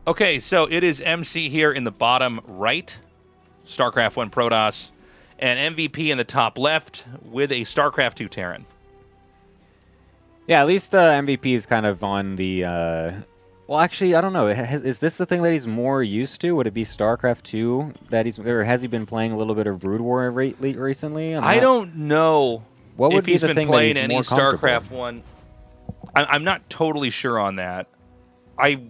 Okay, so it is MC here in the bottom right, StarCraft 1 Protoss, and MVP in the top left with a StarCraft 2 Terran. Yeah, at least MVP is kind of on the. Well, actually, I don't know. Is this the thing that he's more used to? Would it be StarCraft 2 that he's, or has he been playing a little bit of Brood War recently? I don't know What would if be he's the been thing that playing he's any more comfortable? StarCraft 1. I'm not totally sure on that. I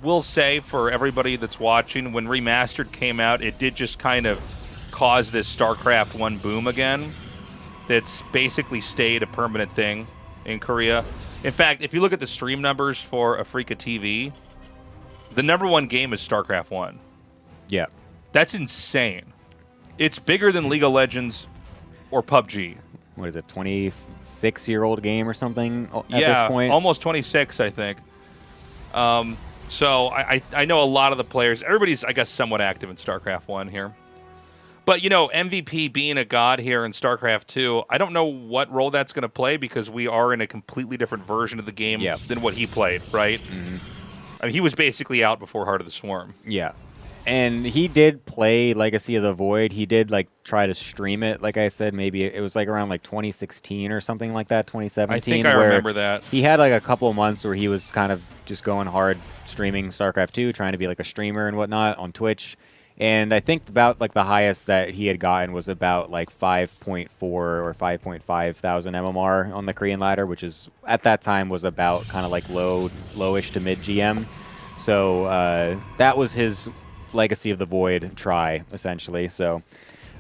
will say for everybody that's watching, when Remastered came out, it did just kind of cause this StarCraft 1 boom again. That's basically stayed a permanent thing in Korea. In fact, if you look at the stream numbers for Afrika TV, the #1 game is StarCraft 1. Yeah. That's insane. It's bigger than League of Legends or PUBG. What is it, 26-year-old game or something at this point? Almost 26, I think. So I know a lot of the players. Everybody's, I guess, somewhat active in StarCraft 1 here. But, you know, MVP being a god here in StarCraft 2, I don't know what role that's going to play because we are in a completely different version of the game than what he played, right? Mm-hmm. I mean, he was basically out before Heart of the Swarm. Yeah. And he did play Legacy of the Void. He did, like, try to stream it, like I said. Maybe it was, like, around, like, 2016 or something like that, 2017. I think I remember that. He had, like, a couple of months where he was kind of just going hard streaming StarCraft 2, trying to be, like, a streamer and whatnot on Twitch. And I think about, like, the highest that he had gotten was about, like, 5.4 or 5.5 thousand MMR on the Korean ladder, which is, at that time, was about kind of, like, lowish to mid-GM. So that was his Legacy of the Void try, essentially. So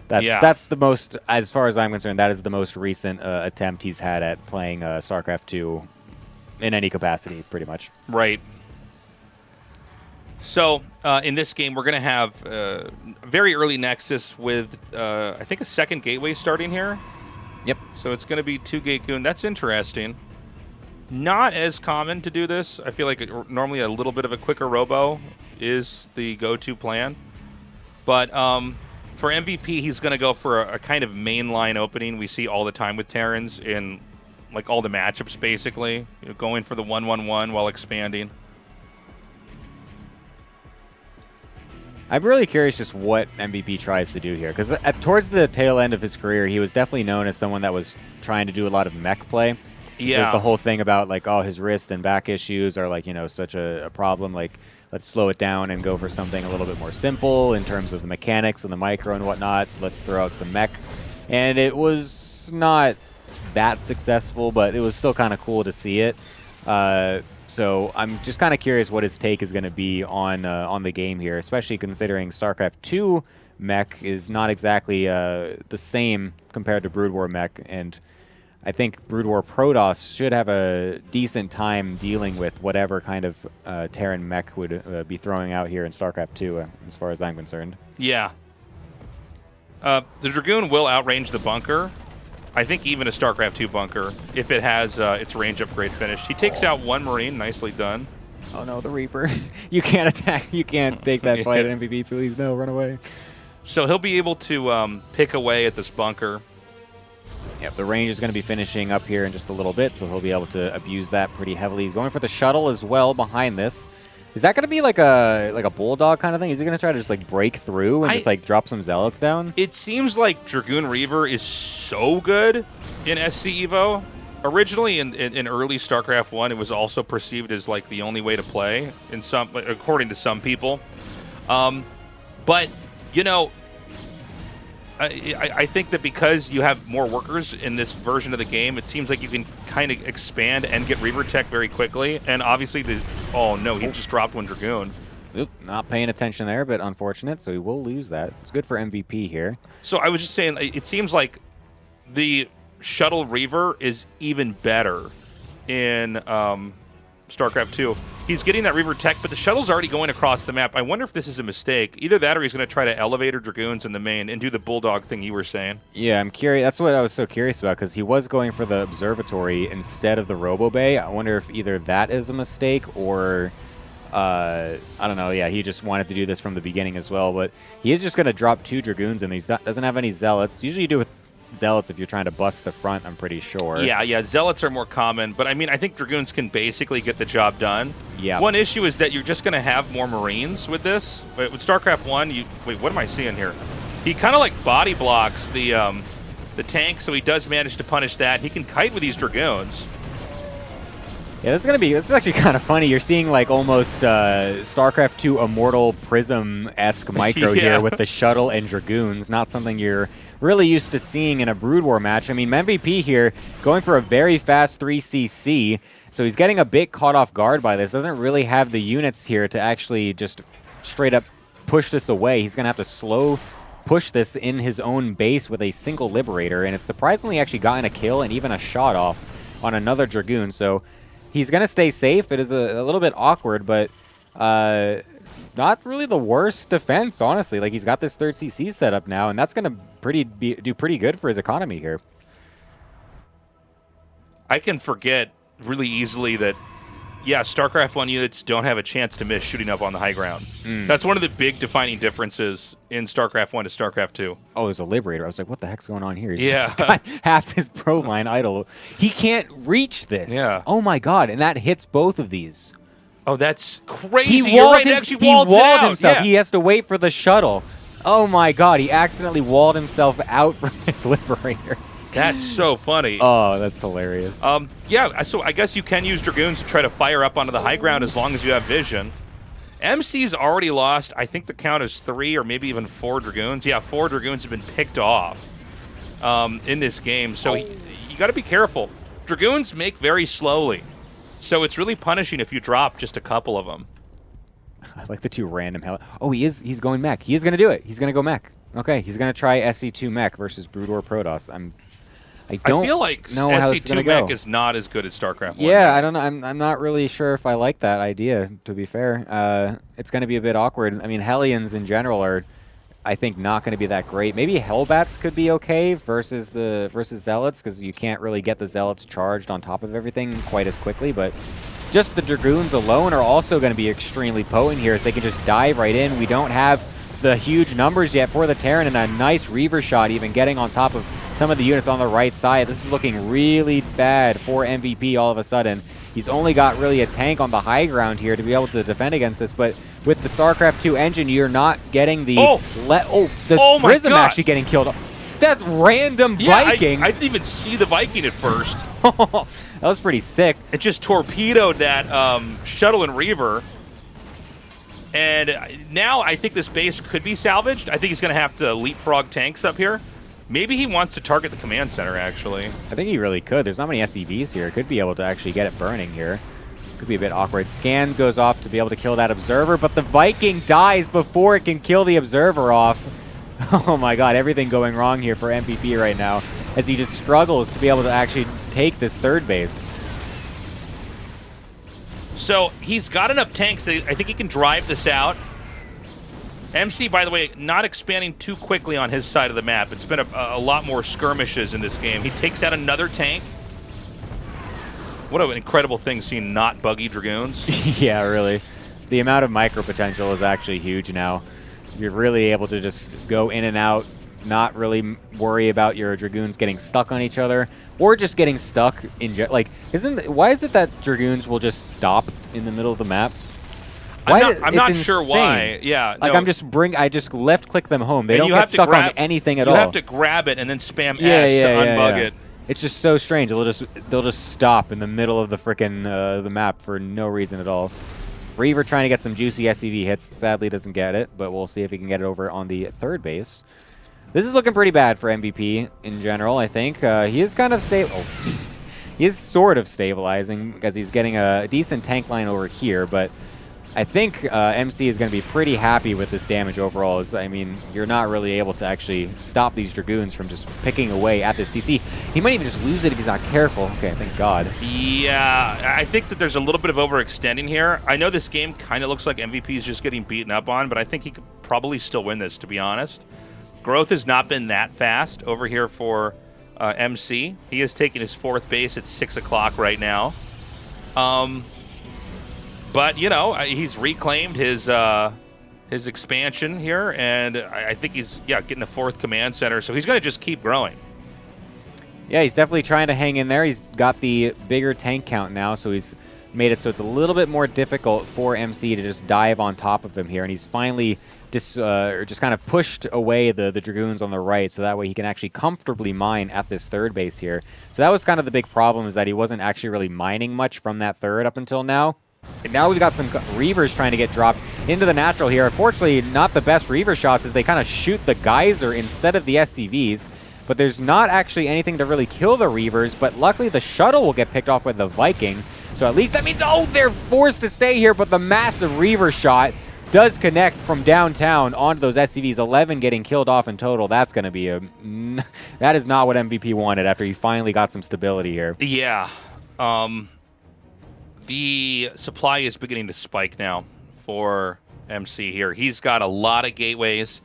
that's the most, as far as I'm concerned, that is the most recent attempt he's had at playing StarCraft 2 in any capacity, pretty much. Right. So in this game, we're going to have very early Nexus with, I think, a second gateway starting here. Yep. So it's going to be 2 Gate Goon. That's interesting. Not as common to do this. I feel like normally a little bit of a quicker robo is the go-to plan. But for MVP, he's going to go for a kind of mainline opening we see all the time with Terrans in like all the matchups, basically. You know, going for the 1-1-1 while expanding. I'm really curious just what MVP tries to do here, because towards the tail end of his career, he was definitely known as someone that was trying to do a lot of mech play. Yeah. So there's the whole thing about, like, oh, his wrist and back issues are, like, you know, such a problem. Like, let's slow it down and go for something a little bit more simple in terms of the mechanics and the micro and whatnot. So let's throw out some mech. And it was not that successful, but it was still kind of cool to see it. So I'm just kind of curious what his take is going to be on the game here, especially considering StarCraft 2 mech is not exactly the same compared to Brood War mech, and I think Brood War Protoss should have a decent time dealing with whatever kind of Terran mech would be throwing out here in StarCraft 2, as far as I'm concerned. Yeah. The Dragoon will outrange the bunker. I think even a StarCraft 2 bunker, if it has its range upgrade finished. He takes out 1 Marine. Nicely done. Oh, no, the Reaper. You can't attack. You can't take that fight at MVP. Please, no, run away. So he'll be able to pick away at this bunker. Yep, the range is going to be finishing up here in just a little bit, so he'll be able to abuse that pretty heavily. He's going for the shuttle as well behind this. Is that going to be like a bulldog kind of thing? Is he going to try to just like break through and just like drop some zealots down? It seems like Dragoon Reaver is so good in SC Evo. Originally in early StarCraft 1, it was also perceived as like the only way to play in some, according to some people. But you know, I think that because you have more workers in this version of the game, it seems like you can kind of expand and get Reaver tech very quickly. And obviously, oh no, he just dropped 1 Dragoon. Oop, not paying attention there, but unfortunate, so he will lose that. It's good for MVP here. So I was just saying, it seems like the Shuttle Reaver is even better in StarCraft 2. He's getting that Reaver tech, but the shuttle's already going across the map. I wonder if this is a mistake. Either that or he's going to try to elevator Dragoons in the main and do the Bulldog thing you were saying. Yeah, I'm curious. That's what I was so curious about, because he was going for the Observatory instead of the Robo Bay. I wonder if either that is a mistake or... I don't know. Yeah, he just wanted to do this from the beginning as well, but he is just going to drop 2 Dragoons, and he doesn't have any Zealots. Usually you do with Zealots if you're trying to bust the front, I'm pretty sure. Yeah, Zealots are more common, but I mean, I think Dragoons can basically get the job done. Yeah. One issue is that you're just going to have more Marines with this. With StarCraft 1, wait, what am I seeing here? He kind of like body blocks the tank, so he does manage to punish that. He can kite with these Dragoons. Yeah, this is actually kind of funny. You're seeing like almost StarCraft 2 Immortal Prism-esque micro Yeah. here with the shuttle and Dragoons. Not something you're really used to seeing in a Brood War match. I mean, MVP here going for a very fast 3cc, so he's getting a bit caught off guard by this. Doesn't really have the units here to actually just straight up push this away. He's going to have to slow push this in his own base with a single Liberator, and it's surprisingly actually gotten a kill and even a shot off on another Dragoon. So he's going to stay safe. It is a little bit awkward, but not really the worst defense, honestly. Like, he's got this 3rd CC set up now, and that's going to do pretty good for his economy here. I can forget really easily that, yeah, StarCraft 1 units don't have a chance to miss shooting up on the high ground. That's one of the big defining differences in StarCraft 1 to StarCraft 2. Oh, there's a Liberator. I was like, what the heck's going on here? He's Yeah. just got half his pro line idle. He can't reach this. Yeah. Oh, my God. And that hits both of these. Oh, that's crazy. He You're walled, right. It actually he walled it walled out. himself. Yeah. He has to wait for the shuttle. Oh, my God. He accidentally walled himself out from his Liberator. That's so funny. Oh, that's hilarious. Yeah, so I guess you can use Dragoons to try to fire up onto the high ground as long as you have vision. MC's already lost, I think the count is 3 or maybe even 4 Dragoons. Yeah, 4 Dragoons have been picked off in this game, so you got to be careful. Dragoons make very slowly, so it's really punishing if you drop just a couple of them. I like the 2 random hell. Oh, he's going mech. He is going to do it. He's going to go mech. Okay, he's going to try SC2 mech versus Brood War Protoss. I feel like know how this is SC2 gonna mech go. is not as good as StarCraft 1. Yeah, I don't know. I'm not really sure if I like that idea, to be fair. It's going to be a bit awkward. I mean, Hellions in general are, I think, not going to be that great. Maybe Hellbats could be okay versus Zealots, because you can't really get the Zealots charged on top of everything quite as quickly, but just the Dragoons alone are also going to be extremely potent here, as they can just dive right in. We don't have the huge numbers yet for the Terran, and a nice Reaver shot even getting on top of some of the units on the right side. This is looking really bad for MVP all of a sudden. He's only got really a tank on the high ground here to be able to defend against this, but with the StarCraft 2 engine, you're not getting the... the Prism actually getting killed. That random Viking! I didn't even see the Viking at first. That was pretty sick. It just torpedoed that shuttle and Reaver. And now I think this base could be salvaged. I think he's going to have to leapfrog tanks up here. Maybe he wants to target the command center, actually. I think he really could. There's not many SCVs here. Could be able to actually get it burning here. Could be a bit awkward. Scan goes off to be able to kill that Observer, but the Viking dies before it can kill the Observer off. Oh my God, everything going wrong here for MVP right now, as he just struggles to be able to actually take this 3rd base. So he's got enough tanks that I think he can drive this out. MC, by the way, not expanding too quickly on his side of the map. It's been a lot more skirmishes in this game. He takes out another tank. What an incredible thing seeing not buggy Dragoons. Yeah, really. The amount of micro potential is actually huge now. You're really able to just go in and out, not really worry about your Dragoons getting stuck on each other, or just getting stuck in... Like, why is it that Dragoons will just stop in the middle of the map? I'm not sure why. Yeah, like no. I just left click them home. They don't get stuck on anything at all. You have to grab it and then spam S to unbug it. It's just so strange. They'll just stop in the middle of the frickin' the map for no reason at all. Reaver trying to get some juicy SCV hits. Sadly doesn't get it, but we'll see if he can get it over on the 3rd base. This is looking pretty bad for MVP in general, I think. He is kind of stable. He is sort of stabilizing because he's getting a decent tank line over here, but I think MC is going to be pretty happy with this damage overall. I mean, you're not really able to actually stop these Dragoons from just picking away at this CC. He might even just lose it if he's not careful. Okay, thank God. Yeah, I think that there's a little bit of overextending here. I know this game kind of looks like MVP is just getting beaten up on, but I think he could probably still win this, to be honest. Growth has not been that fast over here for MC. He is taking his 4th base at 6 o'clock right now. But, you know, he's reclaimed his expansion here, and I think he's, getting a 4th command center, so he's going to just keep growing. Yeah, he's definitely trying to hang in there. He's got the bigger tank count now, so he's made it so it's a little bit more difficult for MC to just dive on top of him here. And he's finally just kind of pushed away the Dragoons on the right, so that way he can actually comfortably mine at this third base here. So that was kind of the big problem, is that he wasn't actually really mining much from that third up until now. And now we've got some Reavers trying to get dropped into the natural here. Unfortunately, not the best Reaver shots, as they kind of shoot the Geyser instead of the SCVs. But there's not actually anything to really kill the Reavers, but luckily the shuttle will get picked off with the Viking. So at least that means, oh, they're forced to stay here, but the massive Reaver shot does connect from downtown onto those SCVs, 11 getting killed off in total. That's going to be a... that is not what MVP wanted after he finally got some stability here. Yeah. The supply is beginning to spike now for MC here. He's got a lot of gateways.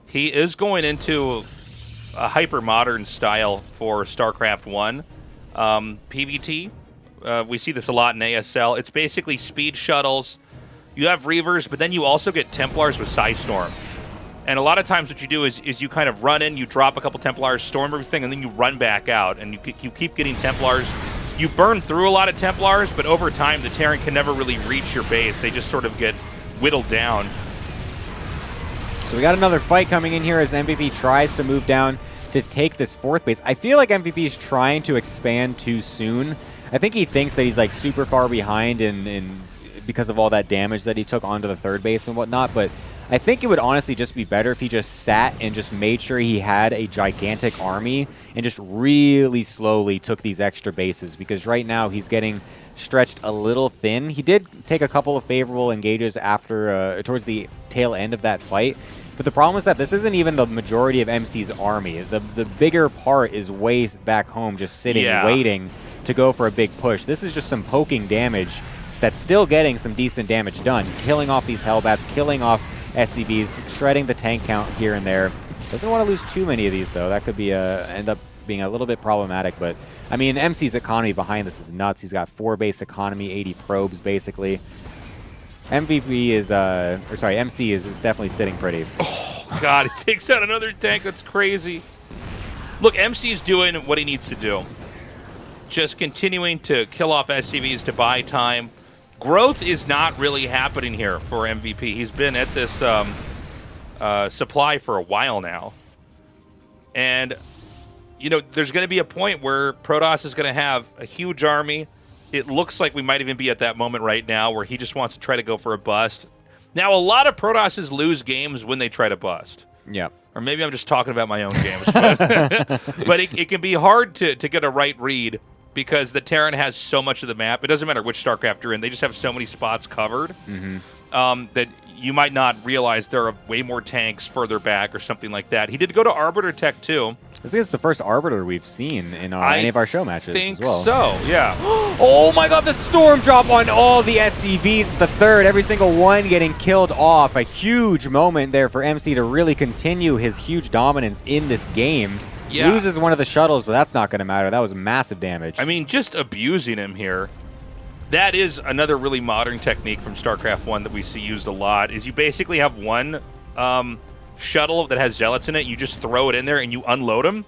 He is going into a hyper-modern style for StarCraft 1. PvT, we see this a lot in ASL. It's basically speed shuttles. You have Reavers, but then you also get Templars with Psystorm. And a lot of times what you do is you kind of run in, you drop a couple Templars, storm everything, and then you run back out, and you keep getting Templars. You burn through a lot of Templars, but over time the Terran can never really reach your base. They just sort of get whittled down. So we got another fight coming in here as MVP tries to move down to take this fourth base. I feel like MVP is trying to expand too soon. I think he thinks that he's like super far behind in because of all that damage that he took onto the third base and whatnot, but I think it would honestly just be better if he just sat and just made sure he had a gigantic army and just really slowly took these extra bases, because right now he's getting stretched a little thin. He did take a couple of favorable engages after towards the tail end of that fight, but the problem is that this isn't even the majority of MC's army. The bigger part is way back home just sitting waiting to go for a big push. This is just some poking damage that's still getting some decent damage done, killing off these Hellbats, killing off SCVs, shredding the tank count here and there. Doesn't want to lose too many of these, though. That could be end up being a little bit problematic, but I mean, MC's economy behind this is nuts. He's got 4 base economy, 80 probes, basically. MVP is, or sorry, MC is definitely sitting pretty. Oh, God, it takes out another tank. That's crazy. Look, MC's doing what he needs to do. Just continuing to kill off SCVs to buy time. Growth is not really happening here for MVP. He's been at this supply for a while now. And, you know, there's going to be a point where Protoss is going to have a huge army. It looks like we might even be at that moment right now where he just wants to try to go for a bust. Now, a lot of Protosses lose games when they try to bust. Yeah. Or maybe I'm just talking about my own games. But it can be hard to get a right read, because the Terran has so much of the map. It doesn't matter which StarCraft you're in. They just have so many spots covered that you might not realize there are way more tanks further back or something like that. He did go to Arbiter Tech, too. I think it's the first Arbiter we've seen in any of our show matches as well. I think so, yeah. Oh my god, the Storm Drop on all the SCVs, the third, every single one getting killed off. A huge moment there for MC to really continue his huge dominance in this game. Yeah. Loses one of the shuttles, but that's not going to matter. That was massive damage. I mean, just abusing him here. That is another really modern technique from StarCraft 1 that we see used a lot, is you basically have one shuttle that has Zealots in it. You just throw it in there and you unload them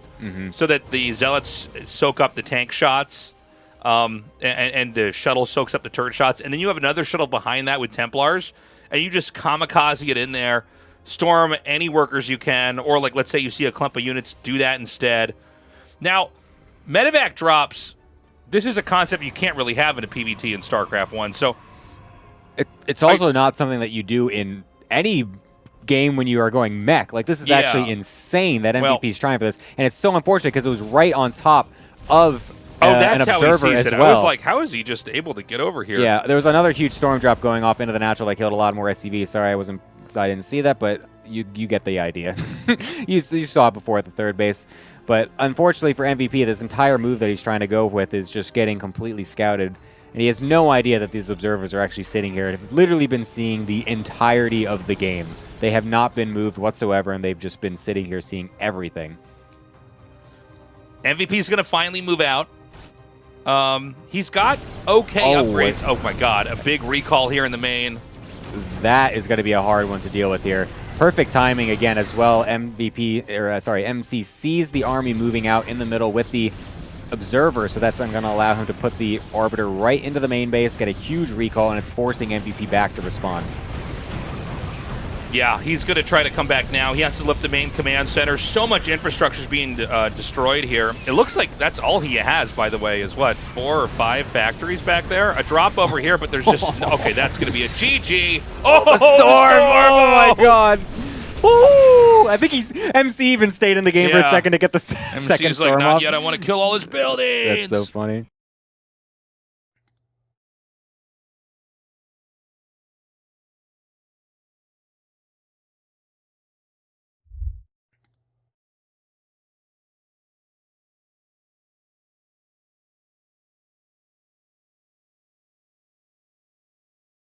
so that the Zealots soak up the tank shots and the shuttle soaks up the turret shots. And then you have another shuttle behind that with Templars, and you just kamikaze it in there. Storm any workers you can, or like, let's say you see a clump of units, do that instead. Now, medevac drops, this is a concept you can't really have in a PvT in StarCraft 1. So it's also not something that you do in any game when you are going mech. Like, this is actually insane that MVP's trying for this, and it's so unfortunate because it was right on top of that's an observer how he sees as it. well. I was like, how is he just able to get over here? Yeah, there was another huge storm drop going off into the natural that killed a lot more SCVs. Sorry, I didn't see that, but you get the idea. you saw it before at the third base. But unfortunately for MVP, this entire move that he's trying to go with is just getting completely scouted. And he has no idea that these observers are actually sitting here and have literally been seeing the entirety of the game. They have not been moved whatsoever, and they've just been sitting here seeing everything. MVP's going to finally move out. He's got okay upgrades. Oh, my God. A big recall here in the main. That is going to be a hard one to deal with here. Perfect timing again as well. MC sees the army moving out in the middle with the Observer, so that's going to allow him to put the Arbiter right into the main base, get a huge recall, and it's forcing MVP back to respawn. Yeah, he's going to try to come back now. He has to lift the main command center. So much infrastructure is being destroyed here. It looks like that's all he has, by the way, is what, 4 or 5 factories back there? A drop over here, but there's just... Okay, that's going to be a GG. Oh, the storm! Oh, my God. Woo! I think MC even stayed in the game for a second to get the second MC's storm like, not off. yet. I want to kill all his buildings. That's so funny.